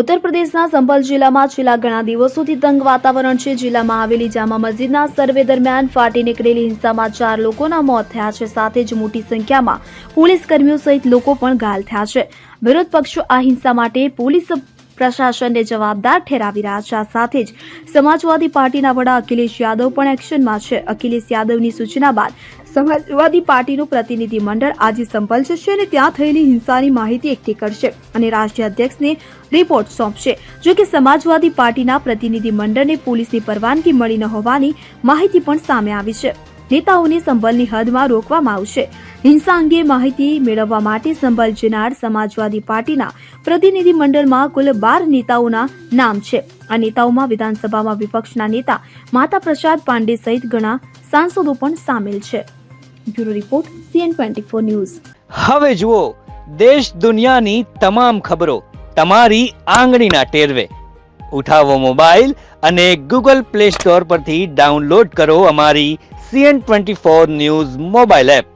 ઉત્તર પ્રદેશના સંભલ જિલ્લામાં છેલ્લા ઘણા દિવસોથી તંગ વાતાવરણ છે. જિલ્લામાં આવેલી જામા મસ્જિદના સર્વે દરમિયાન ફાટી નીકળેલી હિંસામાં 4 લોકોના મોત થયા છે. સાથે જ મોટી સંખ્યામાં પોલીસ કર્મીઓ સહિત લોકો પણ ઘાયલ થયા છે. વિરોધ પક્ષો આ હિંસા માટે પોલીસ પ્રશાસનને જવાબદાર ઠેરાવી રહ્યા છે. આ સાથે જ સમાજવાદી પાર્ટીના વડા અખિલેશ યાદવ પણ એક્શનમાં છે. અખિલેશ યાદવની સૂચના બાદ સમાજવાદી પાર્ટીનું પ્રતિનિધિ મંડળ આજે સંભલ જશે અને ત્યાં થયેલી હિંસાની માહિતી એકઠી કરશે અને રાષ્ટ્રીય અધ્યક્ષને રિપોર્ટ સોંપશે. જો કે સમાજવાદી પાર્ટીના પ્રતિનિધિ મંડળને પોલીસની પરવાનગી મળી ન હોવાની માહિતી પણ સામે આવી છે. નેતાઓને સંભલની હદમાં રોકવામાં આવશે. હિંસા અંગે માહિતી મેળવવા માટે સંભલ જનાર સમાજવાદી પાર્ટીના પ્રતિનિધિ મંડળમાં કુલ 12 નેતાઓના નામ છે. આ નેતાઓમાં વિધાનસભામાં વિપક્ષના નેતા માતા પ્રસાદ પાંડે સહિત ઘણા સાંસદો પણ સામેલ છે. Bureau report CN24 news. હવે જુઓ દેશ દુનિયાની તમામ ખબરો તમારી આંગળીના ટેરવે. ઉઠાવો મોબાઈલ અને Google Play Store પરથી ડાઉનલોડ કરો અમારી CN24 ન્યૂઝ મોબાઈલ એપ.